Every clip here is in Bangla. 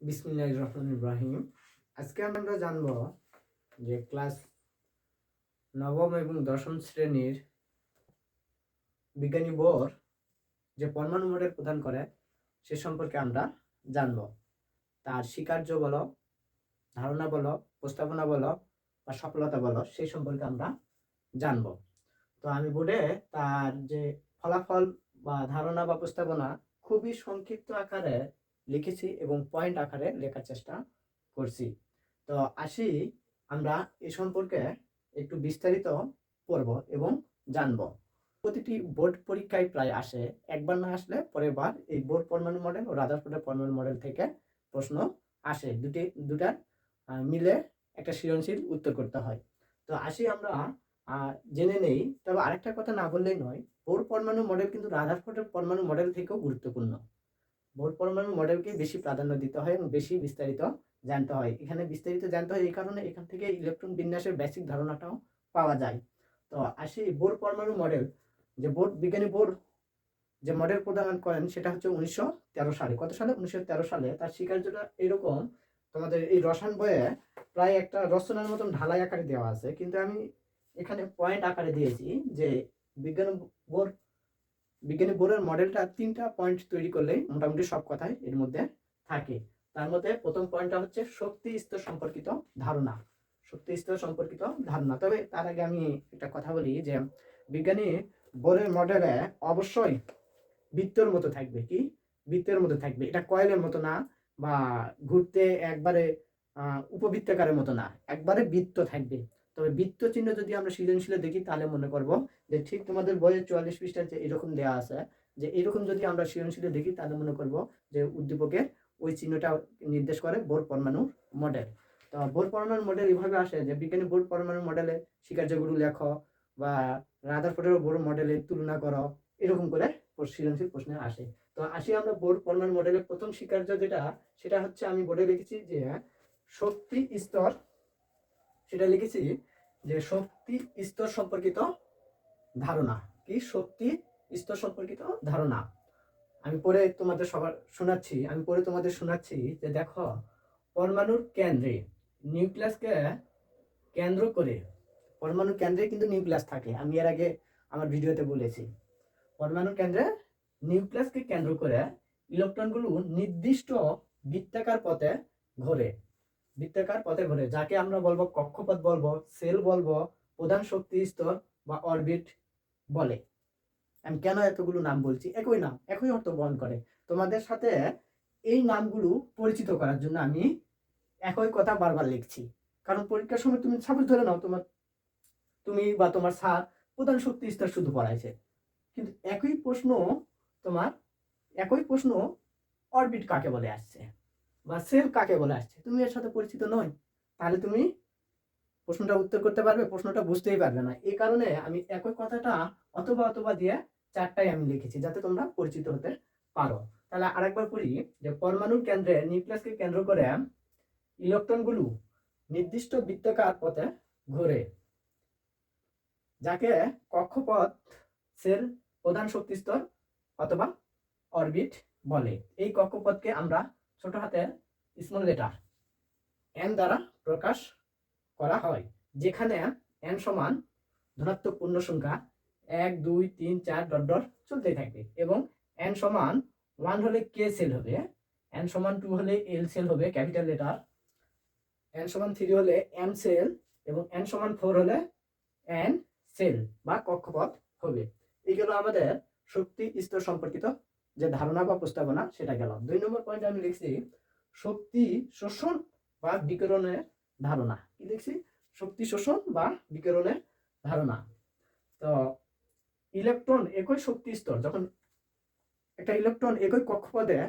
বিসমিল্লাহির রহমানির রহিম। আজকে আমরা জানব যে ক্লাস নবম এবং দশম শ্রেণীর বিজ্ঞানী বোর যে পরমাণু মডেল প্রদান করে সে সম্পর্কে আমরা জানব। তার স্বীকার্য বলো, ধারণা বলো, প্রস্তাবনা বলো বা সফলতা বলো, সেই সম্পর্কে আমরা জানব। তো আমি বোর্ডে তার যে ফলাফল বা ধারণা বা প্রস্তাবনা খুবই সংক্ষিপ্ত আকারে লিখেছি এবং পয়েন্ট আকারে লেখার চেষ্টা করছি। তো আসি আমরা এ সম্পর্কে একটু বিস্তারিত পড়ব এবং জানব। প্রতিটি বোর্ড পরীক্ষায় প্রায় আসে, একবার না আসলে পরের বার এই বোর পরমাণু মডেল ও রাদারফোর্ডের পরমাণু মডেল থেকে প্রশ্ন আসে। দুটার মিলে একটা সৃজনশীল উত্তর করতে হয়। তো আসি আমরা জেনে নেই। তবে আরেকটা কথা না বললেই নয়, বোর পরমাণু মডেল কিন্তু রাদারফোর্ডের পরমাণু মডেল থেকেও গুরুত্বপূর্ণ। বোর পরমাণু মডেলকে বেশি প্রাধান্য দিতে হয় এবং বেশি বিস্তারিত জানতে হয়। এখানে বিস্তারিত জানতে হয় এই কারণে এখান থেকে ইলেকট্রন বিন্যাসের বেসিক ধারণাটাও পাওয়া যায়। তো আসি বোর পরমাণু মডেল, যে বিজ্ঞানী বোর যে মডেল প্রদান করেন সেটা হচ্ছে 1913 সালে। কত সালে? 1913 সালে। তার স্বীকার্যটা এরকম, তোমাদের এই রসায়ন বইয়ে প্রায় একটা রচনার মতন ঢালাই আকারে দেওয়া আছে, কিন্তু আমি এখানে পয়েন্ট আকারে দিয়েছি যে বিজ্ঞানী বোরের মডেলটা 3টা পয়েন্ট তৈরি করলেই মোটামুটি সব কথাই এর মধ্যে থাকে। তার মধ্যে প্রথম পয়েন্টটা হচ্ছে শক্তি স্তর সম্পর্কিত ধারণা। শক্তি স্তর সম্পর্কিত ধারণা। তবে তার আগে আমি একটা কথা বলি যে বিজ্ঞানী বোরের মডেলে অবশ্যই বৃত্তর মতো থাকবে। কি? বৃত্তের মতো থাকবে। এটা কয়েলের মতো না বা ঘুরতে একবারে উপবৃত্তাকারের মতো না, একবারে বৃত্ত থাকবে। তবে বৃত্ত চিহ্ন যদি আমরা সৃজনশীলে দেখি তাহলে মনে করব যে ঠিক তোমাদের বইয়ের 44 পৃষ্ঠার যে এরকম দেওয়া আছে, যে এরকম যদি আমরা সৃজনশীলে দেখি তাহলে মনে করব যে উদ্দীপকের ওই চিহ্নটা নির্দেশ করে বোর পরমাণু মডেল। তো বোর পরমাণু মডেল এইভাবে আসে যে বিজ্ঞানী বোর পরমাণু মডেলে স্বীকার্যগুলো লেখো বা রাদারফোর্ডের বোর মডেলের তুলনা করো, এরকম করে সৃজনশীল প্রশ্নে আসে। তো আসি আমরা বোর পরমাণু মডেলের প্রথম স্বীকার্য যেটা, সেটা হচ্ছে আমি বোর্ডে লিখেছি যে শক্তি স্তর। সেটা লিখেছি যে শক্তি স্তর সম্পর্কিত ধারণা। কি? শক্তি স্তর সম্পর্কিত ধারণা। আমি পড়ে তোমাদের শোনাচ্ছি যে দেখো, পরমাণুর কেন্দ্রে নিউক্লিয়াসকে কেন্দ্র করে, পরমাণুর কেন্দ্রে কিন্তু নিউক্লিয়াস থাকে, আমি এর আগে আমার ভিডিওতে বলেছি। পরমাণুর কেন্দ্রে নিউক্লিয়াসকে কেন্দ্র করে ইলেকট্রনগুলো নির্দিষ্ট বৃত্তাকার পথে ঘোরে। যাকে আমরা বলবো কক্ষপথ বলবো, সেল বলবো, প্রধান শক্তি স্তর বা অরবিট বলে। আমি কেন এতগুলো নাম বলছি? একই নাম, একই অর্থ বহন করে। তোমাদের সাথে এই নামগুলো পরিচিত করার জন্য আমি একই কথা বারবার লিখছি। কারণ পরীক্ষার সময় তুমি সাপোজ ধরে নাও তুমি বা তোমার স্যার প্রধান শক্তি স্তর শুধু পড়াইছে, কিন্তু একই প্রশ্ন অরবিট কাকে বলে আসছে বা সেল কাকে বলে আসছে, তুমি এর সাথে পরিচিত নয়, তাহলে তুমি প্রশ্নটা উত্তর করতে পারবে? প্রশ্নটা বুঝতেই পারবে না। এই কারণে আমি একই কথাটা অথবা দিয়ে 4টাই আমি লিখেছি, যাতে তোমরা পরিচিত হতে পারো। তাহলে আরেকবার পড়ি যে পরমাণুর কেন্দ্রে নিউক্লিয়াসকে কেন্দ্র করে ইলেকট্রনগুলো নির্দিষ্ট বৃত্তাকার পথে ঘোরে, যাকে কক্ষপথ, সেল, প্রধান শক্তি স্তর অথবা অরবিট বলে। এই কক্ষপথকে আমরা ছোট হাতের স্মল লেটার এন দ্বারা প্রকাশ করা হয়, যেখানে এন সমান ধনাত্মক পূর্ণ সংখ্যা 1 2 3 4 ডট ডট চলতেই থাকবে, এবং এন সমান 1 হলে কে সেল হবে, এন সমান 2 হলে এল সেল হবে ক্যাপিটাল লেটার, এন সমান 3 হলে এম সেল, এবং এন সমান 4 হলে এন সেল বা কক্ষপথ হবে। এই গেল আমাদের শক্তি স্তর সম্পর্কিত যে ধারণা বা প্রস্তাবনা, সেটা গেল। 2 নম্বর পয়েন্ট আমি লিখছি শক্তি শোষণ বা বিকিরণের ধারণা। কি লিখছি? শক্তি শোষণ বা বিকিরণের ধারণা। তো ইলেকট্রন একই শক্তি স্তর, যখন একটা ইলেকট্রন একই কক্ষপথে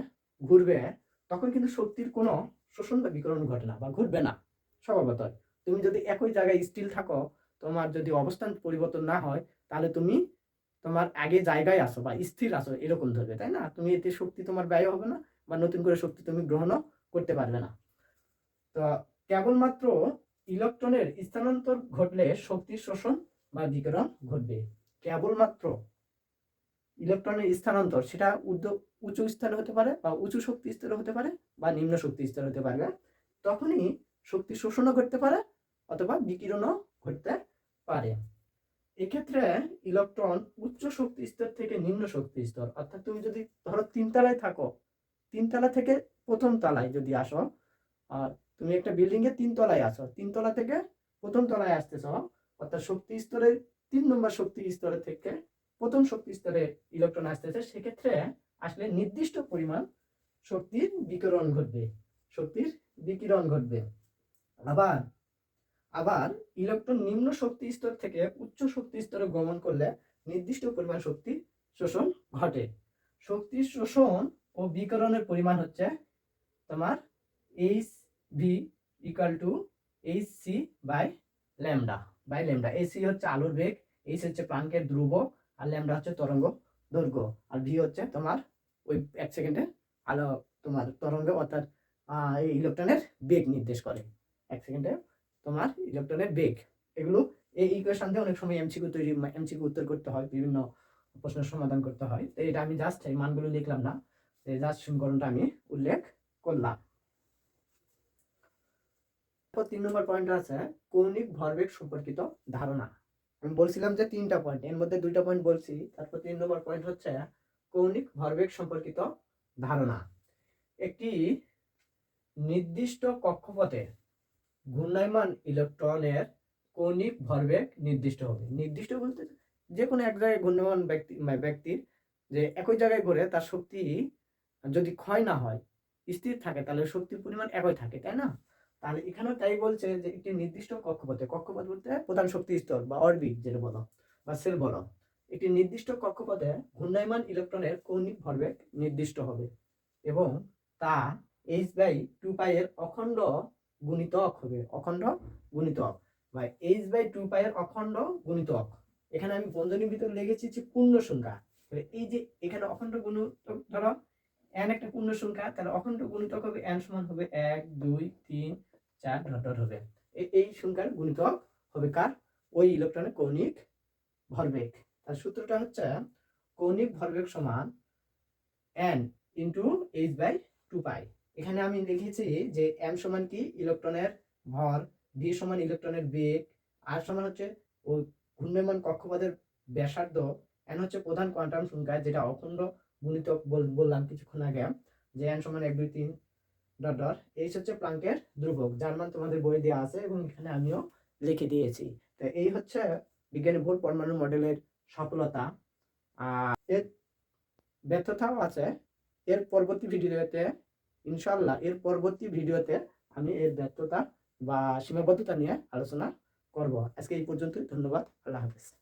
ঘুরবে তখন কিন্তু শক্তির কোনো শোষণ বা বিকিরণ ঘটে না বা ঘটবে না স্বভাবত। তুমি যদি একই জায়গায় স্থির থাকো, তোমার যদি অবস্থান পরিবর্তন না হয়, তাহলে তুমি তোমার আগে জায়গায় আসো বা স্থির আসো এরকম ধরবে, তাই না? তুমি এতে শক্তি তোমার ব্যয় হবে না বা নতুন করে শক্তি তুমি গ্রহণও করতে পারবে না। তো কেবলমাত্র ইলেকট্রনের স্থানান্তর ঘটলে শক্তির শোষণ বা বিকিরণ ঘটবে। কেবলমাত্র ইলেকট্রনের স্থানান্তর, সেটা উঁচু স্তরে হতে পারে বা উঁচু শক্তি স্তরে হতে পারে বা নিম্ন শক্তি স্তর হতে পারবে, তখনই শক্তি শোষণও ঘটতে পারে অথবা বিকিরণও ঘটতে পারে। এক্ষেত্রে ইলেকট্রন উচ্চ শক্তি স্তর থেকে নিম্ন শক্তি স্তর, অর্থাৎ তুমি যদি ধরো 3 তলায় থাকো, 3 তলা থেকে প্রথম তলায় যদি আসো, আর তুমি একটা বিল্ডিং এর 3 তলায় আছো, 3 তলা থেকে প্রথম তলায় আসতেছ, অর্থাৎ শক্তি স্তরের 3 নম্বর শক্তি স্তরের থেকে প্রথম শক্তি স্তরে ইলেকট্রন আসতেছে, সেক্ষেত্রে আসলে নির্দিষ্ট পরিমাণ শক্তির বিকিরণ ঘটবে, শক্তির বিকিরণ ঘটবে। আবার আবার ইলেকট্রন নিম্ন শক্তি স্তর থেকে উচ্চ শক্তি স্তরে গমন করলে নির্দিষ্ট পরিমাণ শক্তি শোষণ ঘটে। শক্তির শোষণ ও বিকিরণের পরিমাণ হচ্ছে তোমার H V equal to H C by lambda. এই সি হচ্ছে আলোর বেগ, এইচ হচ্ছে প্লাঙ্কের ধ্রুবক, আর ল্যামডা হচ্ছে তরঙ্গ দৈর্ঘ্য, আর ভি হচ্ছে তোমার ওই 1 সেকেন্ডে আলো তোমার তরঙ্গ অর্থাৎ এই ইলেকট্রনের বেগ নির্দেশ করে। 1 সেকেন্ডে তোমার ইলেকট্রনের বেগ। এগুলো এই ইকুয়েশন দিয়ে অনেক সময় এমসিকিউ উত্তর করতে হয়, বিভিন্ন প্রশ্নের সমাধান করতে হয়। তো এটা আমি জাস্ট এই মানগুলো লিখলাম না, জাস্ট সমীকরণটা আমি উল্লেখ করলাম। 3 নম্বর পয়েন্ট আছে কৌণিক ভরবেগ সম্পর্কিত ধারণা। আমি বলছিলাম যে 3টা পয়েন্ট, এর মধ্যে 2টা পয়েন্ট বলছি, তারপর 3 নম্বর পয়েন্ট হচ্ছে কৌণিক ভরবেগ সম্পর্কিত ধারণা। একটি নির্দিষ্ট কক্ষপথে ঘূর্ণায়মান ইলেকট্রনের কৌণিক ভরবেগ নির্দিষ্ট হবে। নির্দিষ্ট বলতে যে কোনো এক জায়গায় ঘূর্ণায়মান ব্যক্তির যে একই জায়গায় ঘুরে তার শক্তি যদি ক্ষয় না হয়, স্থির থাকে, তাহলে শক্তির পরিমাণ একই থাকে, তাই না? তাহলে এখানেও তাই বলছে যে একটি নির্দিষ্ট কক্ষপথে, কক্ষপথ বলতে প্রধান শক্তি স্তর বা অরবিট যেটা বলো বা সেল বলো, একটি নির্দিষ্ট কক্ষপথে ঘূর্ণায়মান ইলেকট্রনের কৌণিক ভরবেগ নির্দিষ্ট হবে এবং তা h/2π এর অখণ্ড গুণিতক হবে। অখণ্ড গুণিতক বা h/2π এর অখণ্ড গুণিতক। এখানে আমি বন্ধনীর ভিতরে লিখেছি যে পূর্ণ সংখ্যা। এই যে এখানে অখণ্ড গুণিতক, ধরো n একটা পূর্ণ সংখ্যা, তাহলে অখণ্ড গুণিতক হবে n সমান হবে 1 2 3 4 ডট ডট হবে। এই সংখ্যার গুণিতক হবে কার? ওই ইলেকট্রনের কৌণিক ভরবেগ। তার সূত্রটা হচ্ছে কৌণিক ভরবেগ সমান n ইনটু h/2π। এখানে আমি লিখেছি যে m সমান কি ইলেকট্রনের ভর, v সমান ইলেকট্রনের বেগ, r সমান হচ্ছে ওই ঘূর্ণায়মান কক্ষপথের ব্যাসার্ধ, n হচ্ছে প্রধান কোয়ান্টাম সংখ্যা যেটা অখণ্ড গুণিতক বললাম কিছুক্ষণ আগে, যে n সমান 1 2 3 ডট ডট। h হচ্ছে প্লাঙ্কের ধ্রুবক, যার মান তোমাদের বইয়ে দেওয়া আছে এবং এখানে আমিও লিখে দিয়েছি। তো এই হচ্ছে বিজ্ঞানী ভোর পরমাণু মডেলের সফলতা। এর ব্যর্থতাও আছে। এর পরবর্তী ভিডিওতে ইনশাআল্লাহ আমি এর ব্যর্থতা বা সীমাবদ্ধতা নিয়ে আলোচনা করব। আজকে এই পর্যন্তই। ধন্যবাদ। আল্লাহ হাফেজ।